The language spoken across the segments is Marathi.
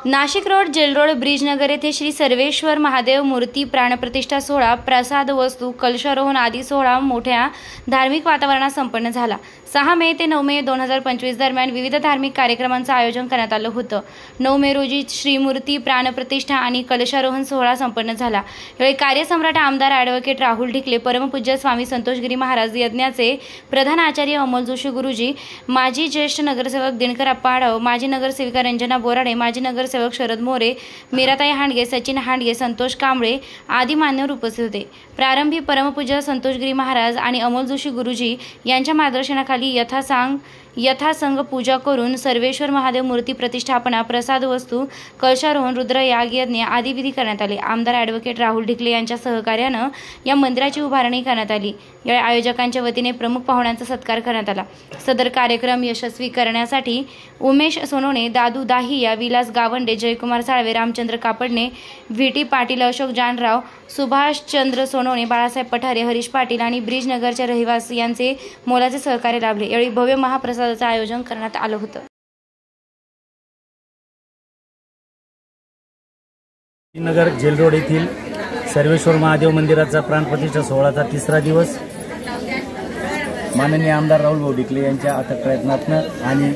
नाशिक रोड जेलरोड ब्रिजनगर येथे श्री सर्वेश्वर महादेव मूर्ती प्राणप्रतिष्ठा सोहळा, प्रसाद वस्तू, कलशारोहण आदी सोहळा मोठ्या धार्मिक वातावरणात संपन्न झाला। 6 मे ते 9 मे 2025 दरम्यान विविध धार्मिक कार्यक्रमांचं आयोजन करण्यात आलं होतं। 9 मे रोजी श्रीमूर्ती प्राणप्रतिष्ठा आणि कलशारोहण सोहळा संपन्न झाला। यावेळी कार्यसम्राट आमदार ॲडव्होकेट राहुल ढिकले, परमपूज्य स्वामी संतोषगिरी महाराज यज्ञाचे प्रधान आचार्य अमोल जोशी गुरुजी, माजी ज्येष्ठ नगरसेवक दिनकर अप्पा आढाव, माजी नगरसेविका रंजना बोराडे, माजी नगरसेवक शरद मोरे, मीराताई हांडगे, सचिन हांडगे, संतोष कांबळे आदी मान्यवर उपस्थित होते। प्रारंभी परमपूज्य संतोषगिरी महाराज आणि अमोल जोशी गुरुजी यांच्या मार्गदर्शनाखाली यथासंग पूजा करून सर्वेश्वर महादेव मूर्ती प्रतिष्ठापना, प्रसाद वस्तू, कलशारोहण, रुद्रयाग यज्ञ आदी विधी करण्यात आले। आमदार ॲडव्होकेट राहुल ढिकले यांच्या सहकार्यानं या मंदिराची उभारणी करण्यात आली। या आयोजकांच्या वतीने प्रमुख पाहुण्यांचा सत्कार करण्यात आला। सदर कार्यक्रम यशस्वी करण्यासाठी उमेश सोनवणे, दादू दाहिया, विलास गावंडे, जयकुमार साळवे, रामचंद्र कापडणे, व्ही.टी. पाटील, अशोक जानराव, सुभाषचंद्र सोनवणे, बाळासाहेब पठारे, हरीश पाटील आणि ब्रिजनगरच्या रहिवासी यांचे मोलाचे सहकार्य लाभले। यावेळी भव्य महाप्रसादाचं आयोजन करण्यात आलं होतं। नगर जेलरोड येथील सर्वेश्वर महादेव मंदिराचा प्राणप्रतिष्ठा सोहळाचा 3रा दिवस माननीय आमदार राहुल भाऊ ढिकले यांच्या अथक प्रयत्नातून आणि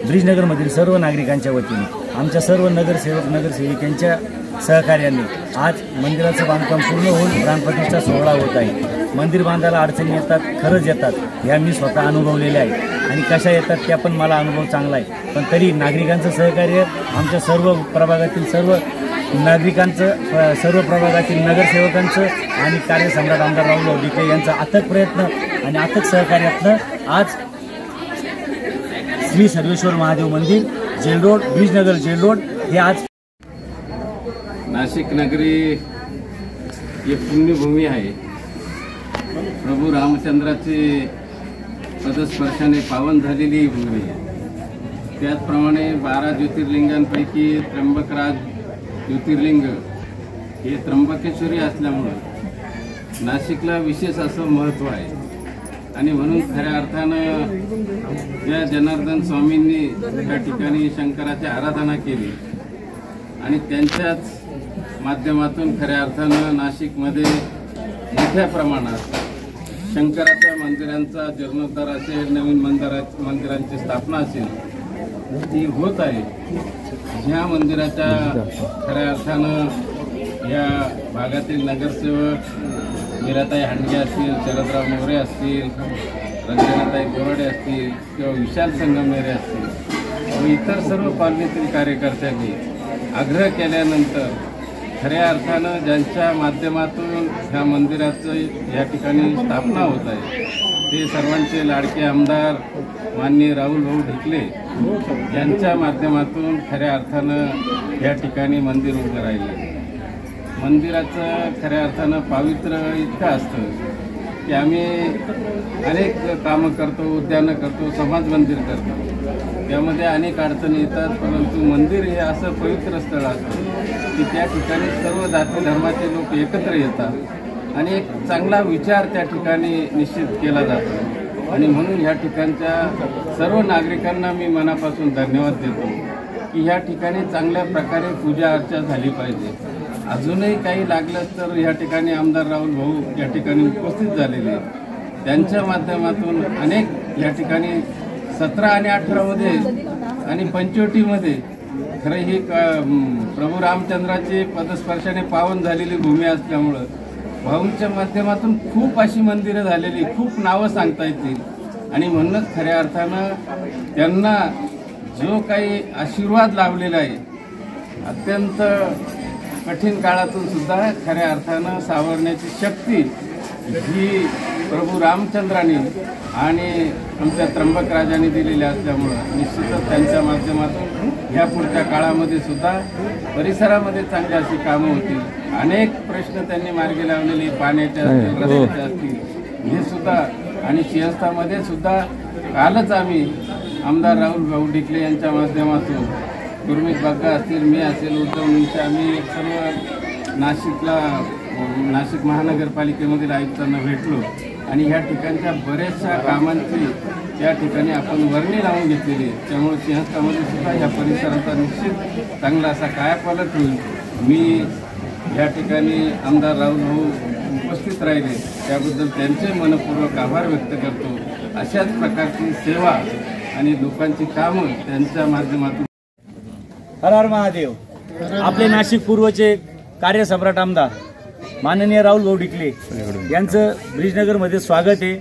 ब्रिजनगरमधील सर्व नागरिकांच्या वतीने आमच्या सर्व नगरसेवक नगरसेविकांच्या सहकार्याने आज मंदिराचं बांधकाम पूर्ण होऊन प्राणप्रतिष्ठा सोहळा होत आहे। मंदिर बांधायला अडचणी येतात, खरंच येतात, ह्या मी स्वतः अनुभवलेल्या आहे आणि कशा येतात त्या पण मला अनुभव चांगला आहे। पण तरी नागरिकांचं सहकार्य, आमच्या सर्व प्रभागातील सर्व नागरिकांचं, सर्व प्रभागातील नगरसेवकांचं आणि कार्यसम्राट आमदार राहुल भाऊ ढिकले यांचा अथक प्रयत्न आणि अथक सहकार्यातनं आज श्री सर्वेश्वर महादेव मंदिर जेलरोड ब्रिजनगर जेलरोड हे आज नाशिक नगरी ये पुण्यभूमी आहे। प्रभू रामचंद्राची पदस्पर्शाने पावन झालेली भूमी आहे। त्याचप्रमाणे 12 ज्योतिर्लिंगांपैकी त्र्यंबकराज ज्योतिर्लिंग हे त्र्यंबकेश्वरी असल्यामुळे नाशिकला विशेष असं महत्त्व आहे आणि म्हणून खऱ्या अर्थानं ज्या जनार्दन स्वामींनी त्या ठिकाणी शंकराची आराधना केली आणि त्यांच्याच माध्यमातून खऱ्या अर्थानं नाशिकमध्ये मोठ्या प्रमाणात शंकराच्या मंदिरांचा जीर्णोद्धार असेल, नवीन मंदिरांची स्थापना असेल ती होत आहे। ह्या मंदिराच्या खऱ्या अर्थानं या भागातील नगरसेवक मीराताई हांडगे असतील, शरदराव मोरे असतील, रंजनाताई बोराडे असतील किंवा विशाल संगमेरे असतील व इतर सर्व पालनीतील कार्यकर्त्यांनी आग्रह केल्यानंतर खऱ्या अर्थानं ज्यांच्या माध्यमातून ह्या मंदिराचं या ठिकाणी स्थापना होत आहे ते सर्वांचे लाडके आमदार माननीय राहुल भाऊ ढिकले यांच्या माध्यमातून खऱ्या अर्थानं या ठिकाणी मंदिर उभं राहिलं। मंदिराचं खऱ्या अर्थानं पावित्र्य इतकं असतं की आम्ही अनेक कामं करतो, उद्यानं करतो, समाज मंदिर करतो, त्यामध्ये अनेक अडचणी येतात, परंतु मंदिर हे असं पवित्र स्थळ असतं की त्या ठिकाणी सर्व जाती धर्माचे लोक एकत्र येतात आणि एक चांगला विचार त्या ठिकाणी निश्चित केला जातो आणि म्हणून ह्या ठिकाणच्या सर्व नागरिकांना मी मनापासून धन्यवाद देतो की ह्या ठिकाणी चांगल्या प्रकारे पूजा अर्चा झाली पाहिजे। अजूनही काही लागलं तर या ठिकाणी आमदार राहुल भाऊ या ठिकाणी उपस्थित झालेले, त्यांच्या माध्यमातून अनेक या ठिकाणी 17 आणि 18 मध्ये आणि 25मध्ये खरं ही प्रभू रामचंद्राची पदस्पर्शाने पावन झालेली भूमी असल्यामुळं भाऊंच्या माध्यमातून खूप अशी मंदिरं झालेली, खूप नावं सांगता येतील आणि म्हणूनच खऱ्या अर्थानं त्यांना जो काही आशीर्वाद लाभलेला आहे अत्यंत कठीण काळातून सुद्धा खऱ्या अर्थानं सावरण्याची शक्ती ही प्रभू रामचंद्राने आणि आमच्या त्र्यंबक राजाने दिलेली असल्यामुळं निश्चितच त्यांच्या माध्यमातून ह्या पुढच्या काळामध्ये सुद्धा परिसरामध्ये चांगली अशी कामं होतील। अनेक प्रश्न त्यांनी मार्गी लावलेले, पाण्याच्या असतील, रस्त्याच्या असतील, हे सुद्धा आणि सिंहस्थामध्ये सुद्धा कालच आम्ही आमदार राहुल भाऊ ढिकले यांच्या माध्यमातून गुरमीत बाग्गा असतील, मी असेल, उद्धव मुंडे, आम्ही सर्व नाशिक महानगरपालिकेमधील आयुक्तांना भेटलो आणि ह्या ठिकाणच्या बऱ्याचशा कामांची या ठिकाणी आपण वर्णी लावून घेतलेली आहे. त्यामुळे सिंहस्थामध्ये सुद्धा या परिसराचा निश्चित चांगला असा कायापालट होईल. मी या ठिकाणी आमदार राहुल भाऊ उपस्थित राहिले त्याबद्दल त्यांचे मनपूर्वक आभार व्यक्त करतो. अशाच प्रकारची सेवा आणि लोकांची कामं त्यांच्या माध्यमातून. हर हर महादेव. आपले नाशिक पूर्वचे कार्यसम्राट आमदार माननीय राहुल भाऊ डिकले यांचं ब्रिजनगरमध्ये स्वागत आहे.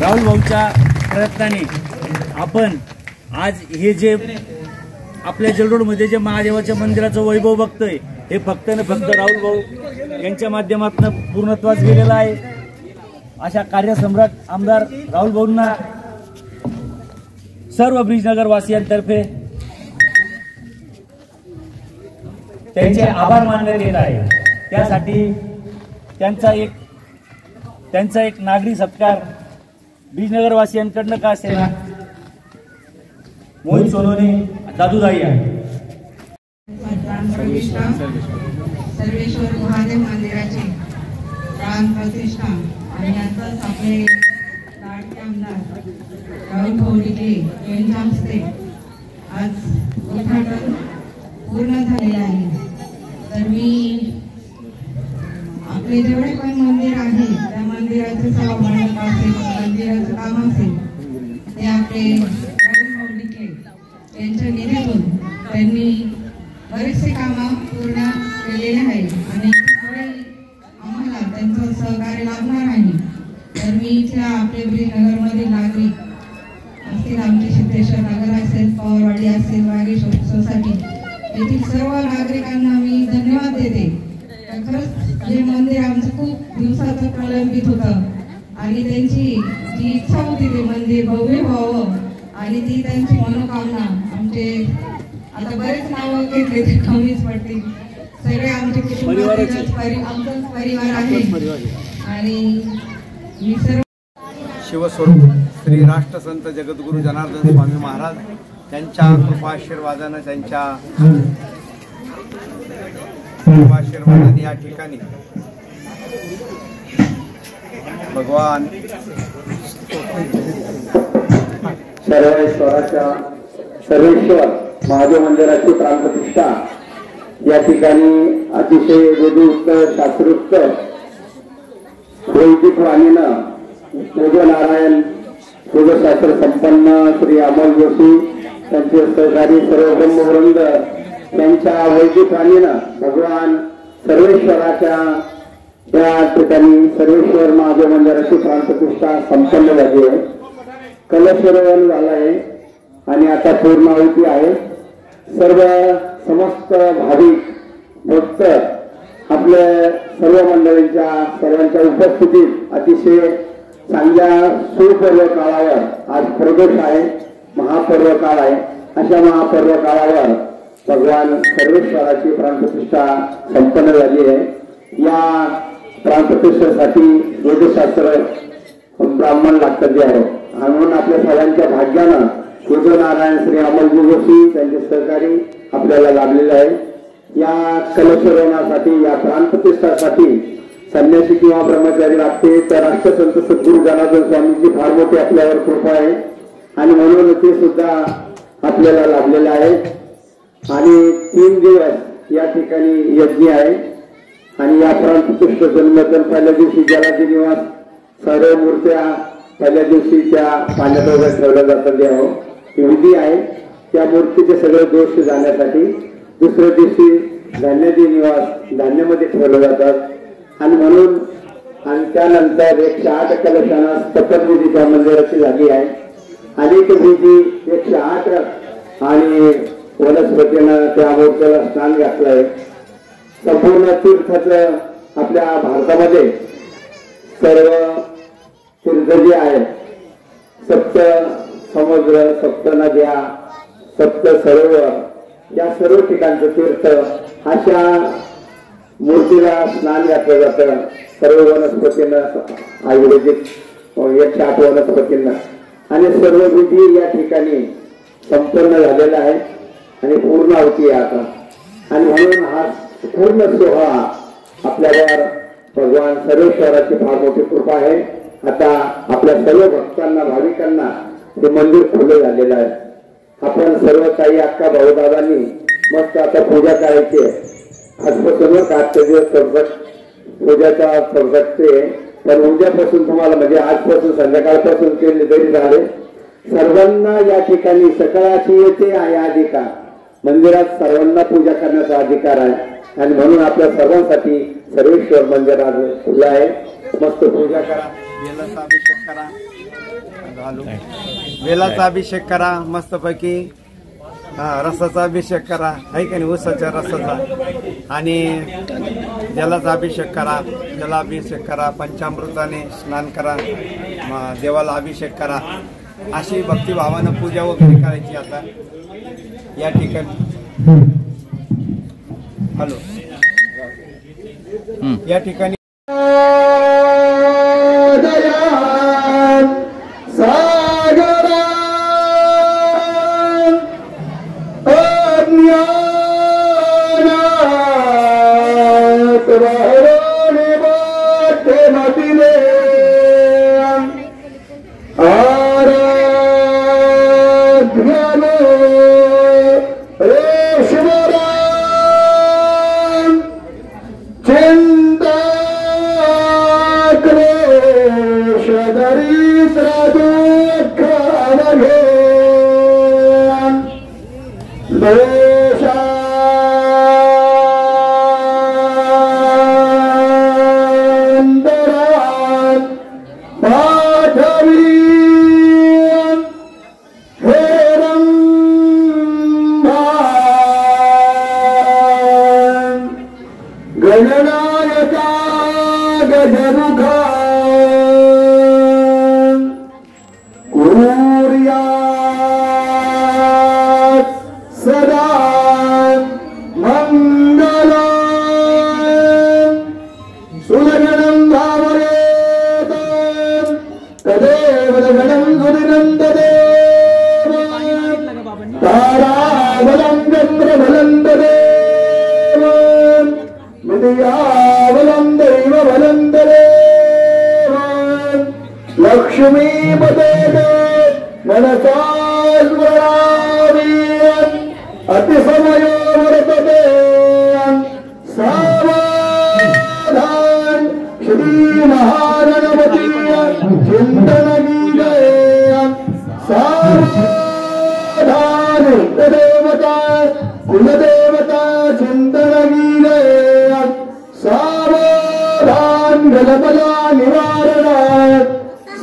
राहुल भाऊच्या प्रयत्नाने आपण आज हे जे आपल्या जलरोडमध्ये जे महादेवाच्या मंदिराचं वैभव बघतोय हे फक्त न फक्त राहुल भाऊ यांच्या माध्यमातून पूर्णत्वास गेलेलं आहे. अशा कार्यसम्राट आमदार राहुल भाऊंना सर्व ब्रिजनगर वासियांतर्फे त्यांचे आभार मानण्यात येत आहे. त्यासाठी त्यांचा एक नागरी सत्कार ब्रिजनगर वासियांकडनं का असेल मोहित सोनवणे दादूदाई आहे. सर्वेश्वर महादेव मंदिराची प्राण प्रतिष्ठा आणि आताच आपले लाडके आमदार राहुल भाऊ डिकले यांच्या हस्ते आज उद्घाटन पूर्ण झालेले आहे. तर मी आपले जेवढे पण मंदिर आहे त्या मंदिराचं सभा मंडप असेल मंदिराचं काम असेल ते आपले राहुल भाऊ डिकले यांच्या निधीतून त्यांनी बरेचसे कामं पूर्ण केलेले आहेत आणि पुढे आम्हाला त्यांचं सहकार्य लाभणार आहे. तर मी इथल्या आपले ब्रिजनगरमधील नागरिक असतील आमचे सिद्धेश्वर नगर असेल पवारवाडी असेल वाघेश सोसायटी येथील सर्व नागरिकांना मी धन्यवाद देते. खरंच हे मंदिर आमचं खूप दिवसाचं प्रलंबित होतं आणि त्यांची जी इच्छा होती ते मंदिर भव्य व्हावं आणि ती त्यांची मनोकामना आमचे आता बरेच नावं घेतले ते कमीच पडतील. सगळे आमचे कुटुंबाचेच आमचाच परिवार आहे आणि मी सर्व शिवस्वरूप श्री राष्ट्रसंत जगद्गुरू जनार्दन स्वामी महाराज त्यांच्या कृपाशीर्वादानं या ठिकाणी भगवान सर्वेश्वर महादेव मंदिराची प्राणप्रतिष्ठा या ठिकाणी अतिशय वेदोक्त शास्त्रोक्त वैदिक वाणीनं सूर्यनारायण सूर्यशास्त्र संपन्न श्री अमोल जोशी त्यांचे सहकारी सर्व ब्रह्मवृंद त्यांच्या वैदिक वाणीनं भगवान सर्वेश्वराच्या या ठिकाणी सर्वेश्वर महादेव मंदिराची प्राणप्रतिष्ठा संपन्न झाली आहे. कलशरोहण झालं आहे आणि आता पूर्णाहुती आहे. सर्व समस्त भाविक भक्त आपल्या सर्व मंडळींच्या सर्वांच्या उपस्थितीत अतिशय चांगल्या सुपर्व काळावर आज प्रदोष आहे, महापर्व काळ आहे. अशा महापर्व काळावर भगवान सर्वेश्वराची प्राणप्रतिष्ठा संपन्न झाली आहे. या प्राणप्रतिष्ठेसाठी वेदशास्त्र ब्राह्मण लागतात आहे म्हणून आपल्या सर्वांच्या भाग्यानं सूर्यनारायण श्री अमोलजी जोशी त्यांचे सहकारी आपल्याला लाभलेले आहे. या कलशरोहणासाठी या प्राणप्रतिष्ठासाठी संन्यासी किंवा ब्रह्मचारी लागते तर राष्ट्रसंत सद्गुरू जनार्दन स्वामींची फार मोठी आपल्यावर कृपा आहे आणि म्हणून ते सुद्धा आपल्याला लाभलेले आहे. आणि 3 दिवस या ठिकाणी यज्ञ आहे आणि या प्राणप्रतिष्ठा जन्मतन पहिल्या दिवशी जलाजी निवास सर्व मूर्त्या पहिल्या दिवशी त्या पाण्यात वगैरे ठेवल्या जातात. द्यावं ही विधी आहे. त्या मूर्तीचे सगळे दोष जाण्यासाठी दुसऱ्या दिवशी धान्यादी निवास धान्यामध्ये ठेवले जातात आणि म्हणून आणि त्यानंतर 108 कलशांना शपथविधी त्या मंदिराची झाली आहे. अनेक विधी 108 आणि वनस्पतीनं त्या मूर्तीला स्नान घातलं आहे. संपूर्ण तीर्थाचं आपल्या भारतामध्ये सर्व तीर्थ जे आहे सप्त समुद्र सप्त नद्या सप्त सरोवर या सर्व ठिकाणचं तीर्थ अशा मूर्तीला स्नान घातलं जातं. सर्व वनस्पतींना आयुर्वेदिक 108 वनस्पतींना आणि सर्व विधी या ठिकाणी संपन्न झालेला आहे आणि पूर्णाहुती आहे आता आणि म्हणून हा पूर्ण सोहळा आपल्यावर भगवान सर्वेश्वराची फार मोठी कृपा आहे. आता आपल्या सर्व भक्तांना भाविकांना हे मंदिर खुले झालेलं आहे. आपण सर्व काही अक्का भाऊदादांनी मस्त आता पूजा करायची आहे. आजपासूनच आजचे दिवस पूजाचा सवगटते, पण उद्यापासून तुम्हाला म्हणजे आजपासून संध्याकाळपासून केले तरी झाले. सर्वांना या ठिकाणी सकाळची येते आहे अधिकार, मंदिरात सर्वांना पूजा करण्याचा अधिकार आहे आणि म्हणून आपल्या सर्वांसाठी सर्वेश्वर मंदिर आज खुलं आहे. मस्त पूजा करा, बेलाचा अभिषेक करा, बेलाचा अभिषेक करा, मस्तपैकी रसाचा अभिषेक करा, आहे का नाही, ऊसाच्या रसाचा, आणि जलाचा अभिषेक करा, जलाभिषेक करा, पंचामृताने स्नान करा, देवाला अभिषेक करा. अशी भक्तिभावानं पूजा वगैरे करायची. आता या ठिकाणी हॅलो या ठिकाणी लक्ष्मी पदे अतिसमयो वर्तते सावधान श्री महागणपती चिंतन गीते सावधान देवता कुलदेवता चिंतन गीते सावधान गणपता निवारणात्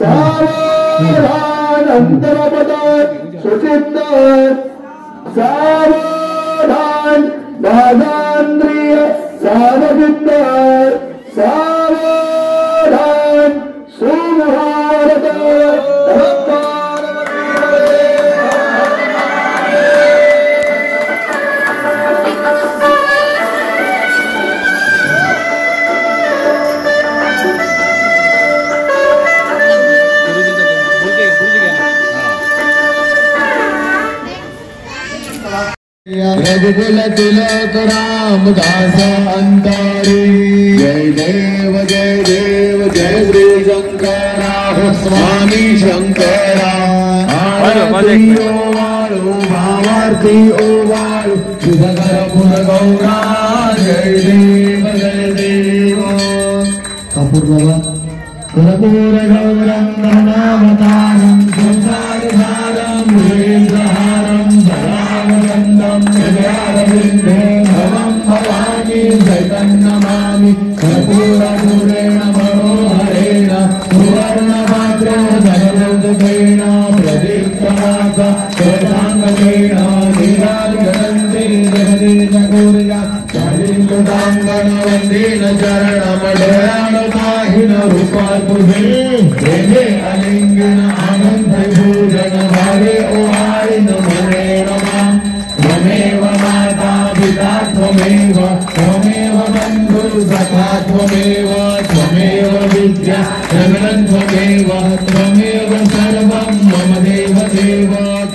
सावधान अंतरपदात् सुचित्त सावधान दादांद्रिय सावचित्त सावधान सुमुहूर्त रघुकुल तिलक रामदास अंतारी जय देव जय श्री शंकरा स्वामी शंकरा आरती ओवाळू भावार्थी ओवाळू सुधकर पुर गौरा जय देव कपूर बाबा कर्पूर गौरम गणावतारम संसार भारम मुनीन्द्रहारम धरावरन्दम हृदयारविन्दे भवं भवानी चैतन्यमामि कर्पूरपूरेण मनोहरेण सुवर्णपात्रो धनदुर्गेण प्रदीप्तमास श्वेताङ्गेन नीराजगन्ते जगदीशगौर्या चालिन्दुताङ्गणवन्देन चरणमडयाणपाहिन रूपातुभे प्रेमे अलिङ्गिन आनन्द पूजन भावे ओहारिन मने नमः त्वमेव माता पिता त्वमेव बन्धु सखा त्वमेव विद्या जगन् त्वमेव सर्वं मम देव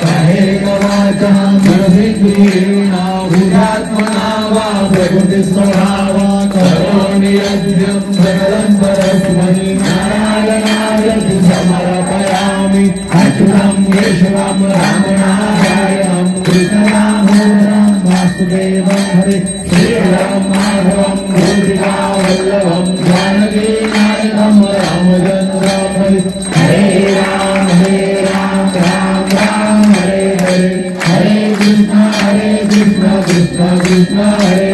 कायेन वाचा मनसेन्द्रियेण बुद्ध्यात्मना वा प्रकृतिस्वभावा करोमि यज्ञं सकलं परस्मै नारायणाय समर्पयामि अच्युतं केशवं रामनारायणं कृष्णदामोदरं वासुदेवं हरे श्रीराम माधवं गोपिकावल्लभं जानकीनायकं रामचन्द्रं हरे हरे राम राम राम हरे हरे हरे कृष्ण कृष्ण कृष्ण हरे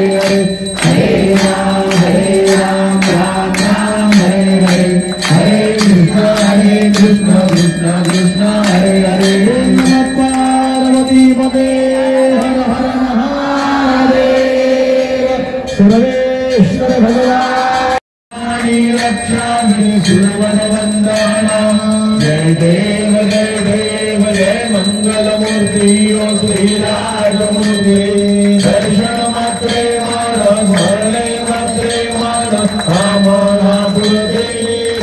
हरे हरे राम राम राम हरे हरे हरे कृष्ण कृष्ण कृष्ण हरे हरे नमः पार्वती पते हर हर महादेव सर्वेश्वर भगवान रक्षामि सुरवरवन्दनं जय देव जय मंगलमूर्ति ओ श्रीराजमूर्ति दर्शन मात्रे मान स्मरणे मात्रे मान आमनापुरते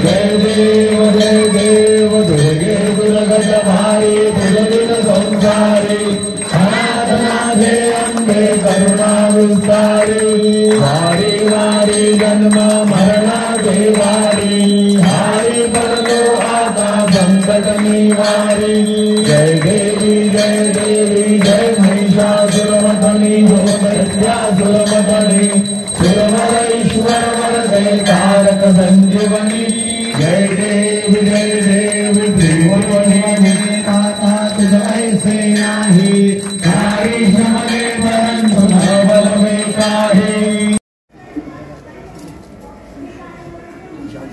जय देव दुर्गे दुर्गत भारी दुर्दिन संसारी अनाथनाथे अम्बे करुणा विस्तारी वारी वारी जन्म मरणा देवारी हारी परलो आता संकट निवारी जय देवी जय महिषासुरमर्दिनी दैत्यासुरमर्दिनी सुरवरेश्वर वरदे तारक संजीवनी जय देवी त्रिभुवनी माता तुझ ऐसे नाही काही शमने परंतु न बल में काही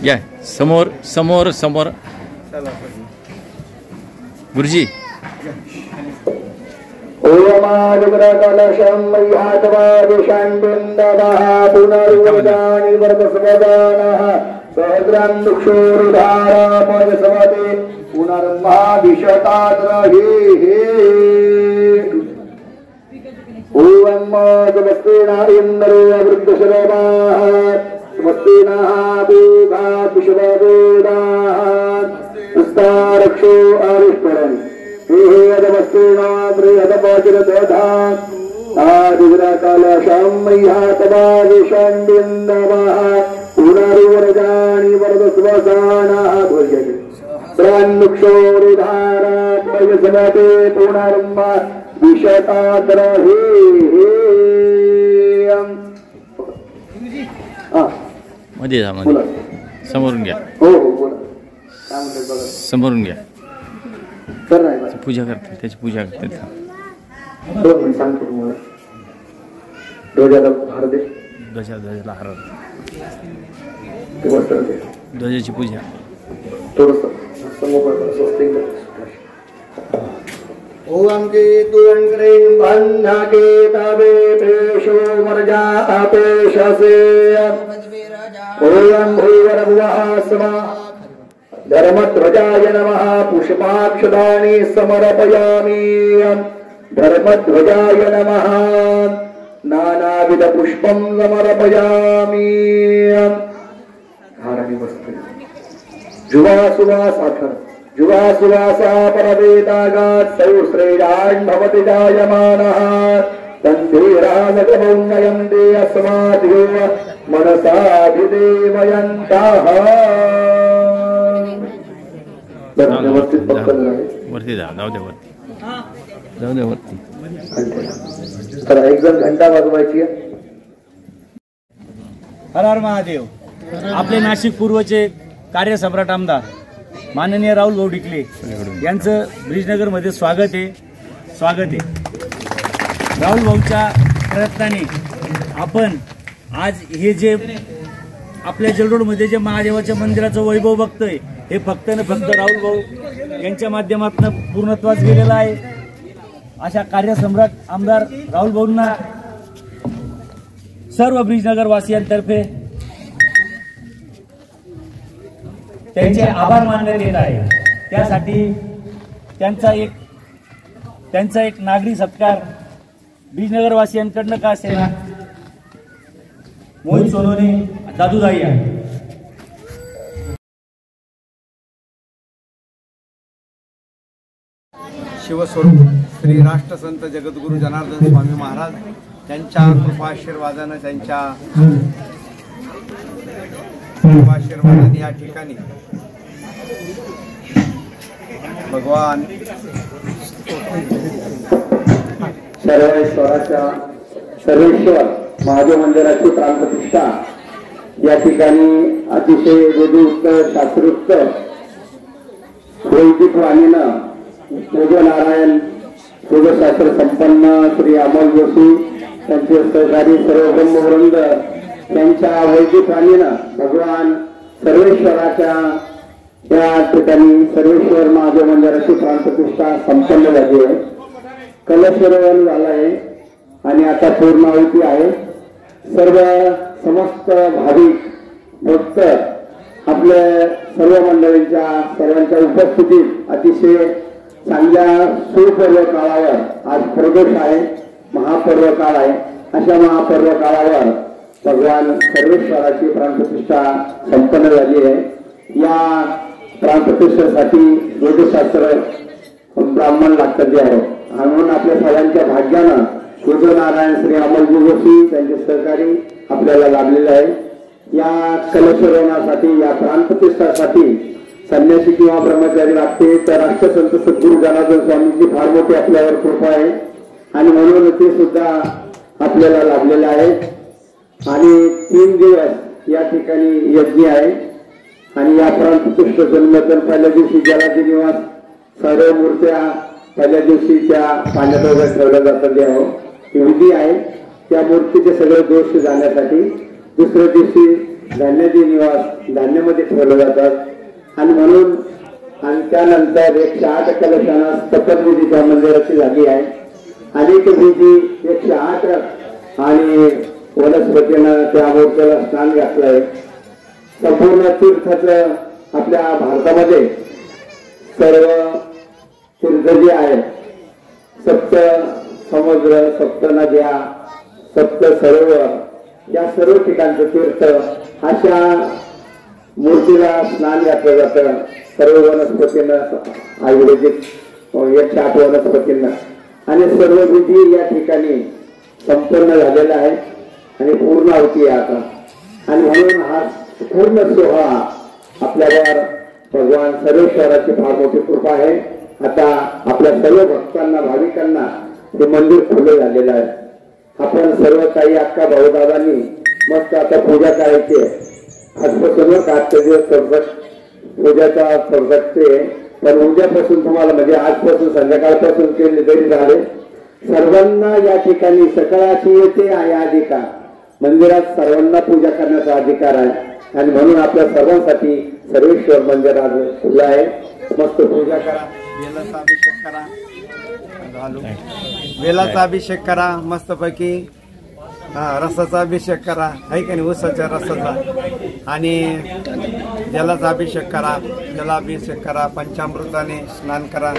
या समोर समोर समोर गुरुजी ओमाजुग्रकलशं मह्यात्वादिशाण्डिन्दवः पुनर्वदानि वर्तस्वदानः सहस्रं दुक्षोरुधारापयसवते पुनर्महाभिषताद्रहे ॐ जगस्तेना इन्द्रो वृद्धशरवाः स्वस्तिनः पूगा विश्ववेदाः पुस्तारक्षो आविष्करन् हेयदवस्तेना बृहदपाचिरदधात् आदिग्रकलशं मह्यात्वादिशाण्डिन्दवः पुनर्वरदानि वर्तस्वदानः प्रान्मुक्षोरुधारापयसवते पुनर्महाभिषताद्रहे मध्ये जा मध्ये समोरून घ्या हो बोला काय म्हणतात बघा समोरून घ्या सर नाही पूजा करते त्याची पूजा करते मी सांगतो तुम्हाला ध्वजाला हार दे ध्वजाला हार ते वस्त्र दे ध्वजाची पूजा थोडंसं समोर स्वस्तिक ओम केतुं क्रीं बन्धके तवे पेशो मर्जा अपेशसे ओम भूर्भुवः स्वः धर्मध्वजाय नमः पुष्पाक्षदानि समर्पयामि धर्मध्वजाय नमः नानाविध पुष्पं समर्पयामि हाराणि वस्त्रे जुवासुवासाखर जुवासुवासा परवेदागात् सौश्रेयान् भवति जायमानः तन्धीराजगमौन्नयं ते अस्माद्यो मनसाभिदेवयन्तः व्यवस्थित पक्कन वरती जाऊ दे वरती जाऊ दे वरती तर एक जण घंटा वाजवायची आहे हर हर महादेव। आपले नाशिक पूर्वचे कार्यसम्राट आमदार माननीय राहुल भाऊ डिकले यांचं ब्रिजनगरमध्ये स्वागत आहे। राहुल भाऊच्या प्रयत्नाने आपण आज हे जे आपल्या जलरोडमध्ये जे महादेवाच्या मंदिराचं वैभव बघतोय हे फक्त न फक्त राहुल भाऊ यांच्या माध्यमातून पूर्णत्वास गेलेलं आहे। अशा कार्यसम्राट आमदार राहुल भाऊंना सर्व ब्रिजनगर वासियांतर्फे त्यांचे आभार मानण्यात येत आहे। त्यासाठी त्यांचा एक नागरी सत्कार ब्रिजनगर वासियांकडनं का असेल मोहित सोनवणे दादूदाई आहे। शिवस्वरूप श्री राष्ट्रसंत जगद्गुरु जनार्दन स्वामी महाराज त्यांच्या कृपाशीर्वादानं त्यांच्या सर्व आशीर्वादाने या ठिकाणी भगवान सर्वेश्वर महादेव मंदिराची प्राणप्रतिष्ठा या ठिकाणी अतिशय वेदोक्त शास्त्रोक्त वैदिक वाणीनं सूर्यनारायण सूर्यशास्त्र संपन्न श्री अमोल जोशी त्यांचे सहकारी सर्व ब्रह्मवृंद यांच्या वैदिक वाणीनं भगवान सर्वेश्वराच्या या ठिकाणी सर्वेश्वर महादेव मंदिराची प्राणप्रतिष्ठा संपन्न झाली आहे. कलशरोहण झालं आहे आणि आता पूर्णाहुती आहे. सर्व समस्त भाविक भक्त आपल्या सर्व मंडळींच्या सर्वांच्या उपस्थितीत अतिशय चांगल्या सुपर्व काळावर आज प्रदोष आहे, महापर्व काळ आहे. अशा महापर्व काळावर भगवान सर्वेश्वराची प्राणप्रतिष्ठा संपन्न झाली आहे. या प्राणप्रतिष्ठेसाठी वेदशास्त्र ब्राह्मण लागतात आहे म्हणून आपल्या सर्वांच्या भाग्यानं सूर्यनारायण श्री अमोलजी जोशी त्यांचे सहकारी आपल्याला लाभलेले आहे. या कलशरोहणासाठी या प्राणप्रतिष्ठासाठी संन्यासी किंवा ब्रह्मचारी लागते तर राष्ट्रसंत सद्गुरू जनार्दन स्वामींची फार मोठी आपल्यावर कृपा आहे आणि म्हणून ते सुद्धा आपल्याला लाभलेले आहे. आणि 3 दिवस या ठिकाणी यज्ञ आहे आणि या प्राणप्रतिष्ठा जन्मोत्तर पहिल्या दिवशी जलादी निवास सर्व मूर्त्या पहिल्या दिवशी त्या पाण्यात वगैरे ठेवल्या जातात ही विधी आहे. त्या मूर्तीचे सगळे दोष जाण्यासाठी दुसऱ्या दिवशी धान्यादी निवास धान्यामध्ये ठेवले जातात आणि म्हणून आणि त्यानंतर 108 कलशांना शपथविधी त्या मंदिराची झाली आहे. अनेक विधी 108 आणि वनस्पतीनं त्या मूर्तीला स्नान घातलं आहे. संपूर्ण तीर्थाचं आपल्या भारतामध्ये सर्व तीर्थ जे आहे, सप्त समुद्र, सप्त नद्या, सप्त सरोवर या सर्व ठिकाणचं तीर्थ अशा मूर्तीला स्नान घातलं जातं. सर्व वनस्पतींना आयुर्वेदिक 108 वनस्पतींना आणि सर्व विधी या ठिकाणी संपन्न झालेला आहे आणि पूर्णाहुती आहे आता. आणि म्हणून हा पूर्ण सोहळा आपल्यावर भगवान सर्वेश्वराची फार मोठी कृपा आहे. आता आपल्या सर्व भक्तांना भाविकांना हे मंदिर खुले झालेलं आहे. आपण सर्व काही अक्का भाऊदादांनी मस्त आता पूजा करायची आहे. आजपासून 8 दिवस पूजाचा सरकते पण उद्यापासून तुम्हाला म्हणजे आजपासून संध्याकाळपासून केले तरी झाले. सर्वांना या ठिकाणी सकाळची येते आहे अधिकार मंदिरात सर्वांना पूजा करण्याचा अधिकार आहे आणि म्हणून आपल्या सर्वांसाठी सर्वेश्वर मंदिर आज खुलं आहे. मस्त पूजा करा, बेलाचा अभिषेक करा, बेलाचा अभिषेक करा, मस्तपैकी रसाचा अभिषेक करा आहे का नाही, ऊसाच्या रसाचा आणि जलाचा अभिषेक करा, जलाभिषेक करा, पंचामृताने स्नान करा.